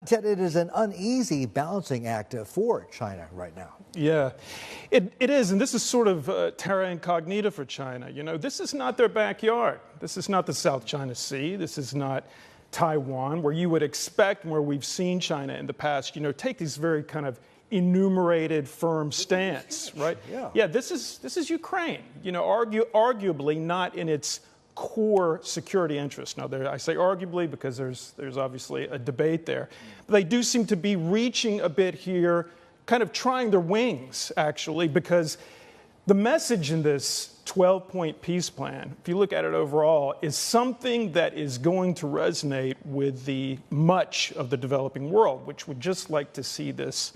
Ted, it is an uneasy balancing act for China right now. Yeah, it is. And this is sort of terra incognita for China. You know, this is not their backyard. This is not the South China Sea. This is not Taiwan, where you would expect, and where we've seen China in the past, you know, take these very kind of enumerated, firm stance, right? Yeah, this is Ukraine, you know, arguably not in its core security interest. Now, I say arguably because there's obviously a debate there. But they do seem to be reaching a bit here, kind of trying their wings, actually, because the message in this 12-point peace plan, if you look at it overall, is something that is going to resonate with much of the developing world, which would just like to see this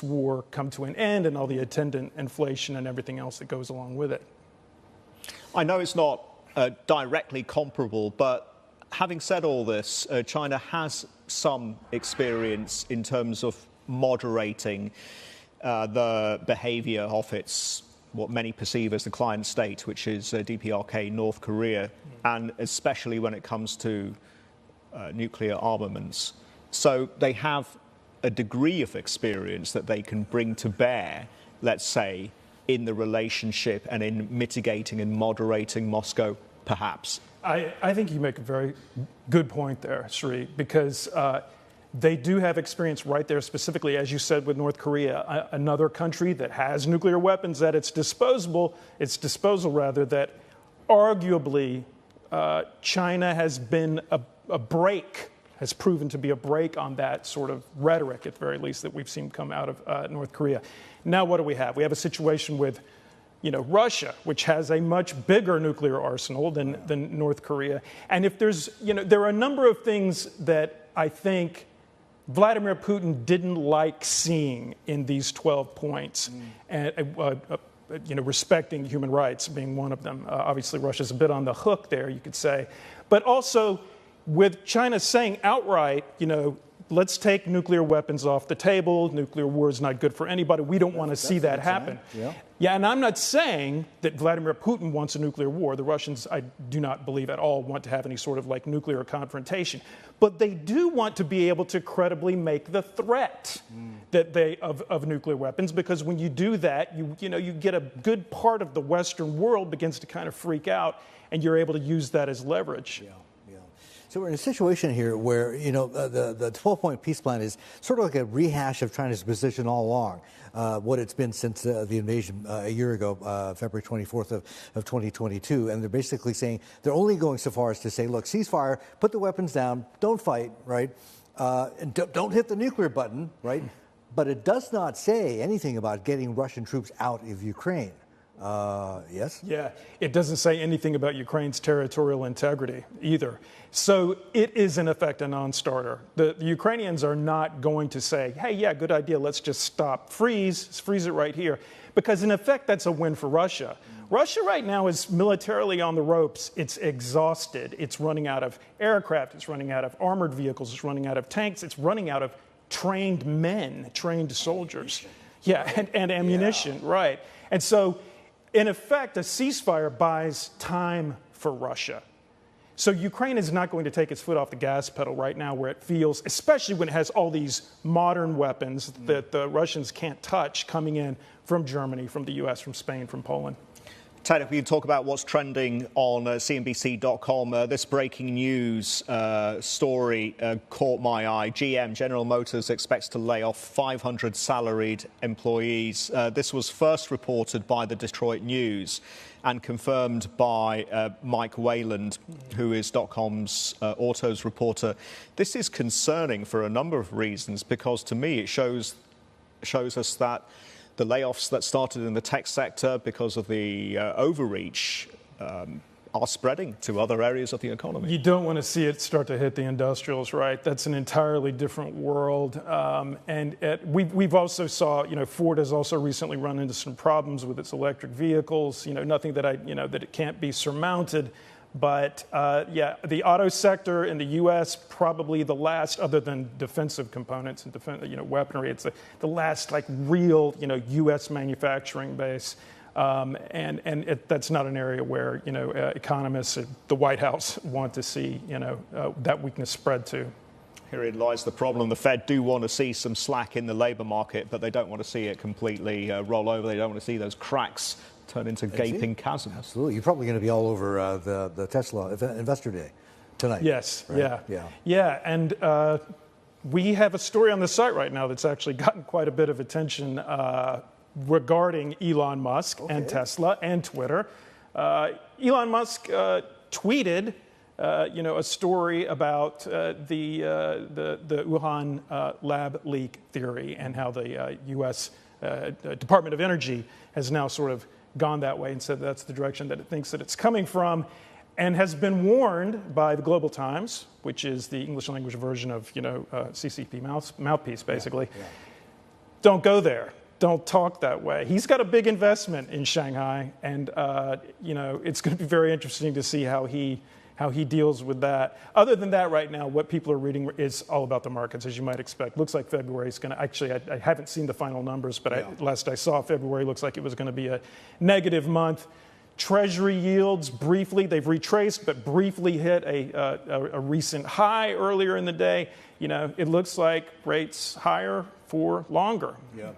war come to an end and all the attendant inflation and everything else that goes along with it. I know it's not directly comparable, but having said all this, China has some experience in terms of moderating the behavior of its, what many perceive as the client state, which is DPRK, North Korea, and especially when it comes to nuclear armaments. So they have a degree of experience that they can bring to bear, let's say, in the relationship and in mitigating and moderating Moscow, perhaps? I think you make a very good point there, Sri, because they do have experience right there, specifically, as you said, with North Korea, another country that has nuclear weapons at its disposal, that arguably China has been has proven to be a break on that sort of rhetoric, at the very least, that we've seen come out of North Korea. Now, what do we have? We have a situation with, you know, Russia, which has a much bigger nuclear arsenal than North Korea. And if there's, you know, there are a number of things that I think Vladimir Putin didn't like seeing in these 12 points, and you know, respecting human rights being one of them. Obviously, Russia's a bit on the hook there, you could say, but also with China saying outright, you know, let's take nuclear weapons off the table. Nuclear war is not good for anybody. We don't want to see that happen. Yeah, and I'm not saying that Vladimir Putin wants a nuclear war. The Russians, I do not believe at all, want to have any sort of like nuclear confrontation. But they do want to be able to credibly make the threat that of nuclear weapons, because when you do that, you get a good part of the Western world begins to kind of freak out, and you're able to use that as leverage. So we're in a situation here where, you know, the 12-point peace plan is sort of like a rehash of China's position all along, what it's been since the invasion a year ago, February 24th of 2022. And they're basically saying they're only going so far as to say, look, ceasefire, put the weapons down, don't fight, right? And don't hit the nuclear button, right? But it does not say anything about getting Russian troops out of Ukraine. Yes? Yeah, it doesn't say anything about Ukraine's territorial integrity either. So it is, in effect, a non-starter. The Ukrainians are not going to say, hey, yeah, good idea, let's just stop, freeze it right here. Because, in effect, that's a win for Russia. Russia right now is militarily on the ropes. It's exhausted. It's running out of aircraft. It's running out of armored vehicles. It's running out of tanks. It's running out of trained men, trained soldiers. Yeah, and ammunition, right. And so, in effect, a ceasefire buys time for Russia. So Ukraine is not going to take its foot off the gas pedal right now, where it feels, especially when it has all these modern weapons that the Russians can't touch coming in from Germany, from the U.S., from Spain, from Poland. Ted, if we talk about what's trending on CNBC.com, this breaking news story caught my eye. GM, General Motors, expects to lay off 500 salaried employees. This was first reported by the Detroit News and confirmed by Mike Wayland, who is .com's autos reporter. This is concerning for a number of reasons, because to me it shows us that the layoffs that started in the tech sector because of the overreach are spreading to other areas of the economy. You don't want to see it start to hit the industrials, right? That's an entirely different world. We've also saw, you know, Ford has also recently run into some problems with its electric vehicles. You know, nothing that that it can't be surmounted. But yeah, the auto sector in the U.S. probably the last, other than defensive components and weaponry. It's the last like real U.S. manufacturing base, that's not an area where economists at the White House want to see that weakness spread to. Herein lies the problem. The Fed do want to see some slack in the labour market, but they don't want to see it completely roll over. They don't want to see those cracks turn into gaping chasms. Absolutely. You're probably going to be all over the Tesla Investor Day tonight. Yes, right? Yeah, and we have a story on the site right now that's actually gotten quite a bit of attention regarding Elon Musk and Tesla and Twitter. Elon Musk tweeted a story about the Wuhan lab leak theory and how the U.S. Department of Energy has now sort of gone that way and said that's the direction that it thinks that it's coming from, and has been warned by the Global Times, which is the English language version of CCP mouthpiece, basically. Don't go there. Don't talk that way. He's got a big investment in Shanghai, and it's going to be very interesting to see how he deals with that. Other than that, right now, what people are reading is all about the markets, as you might expect. Looks like February is going to, actually, I haven't seen the final numbers, but last I saw, February looks like it was going to be a negative month. Treasury yields briefly, they've retraced, but briefly hit a recent high earlier in the day. It looks like rates higher for longer.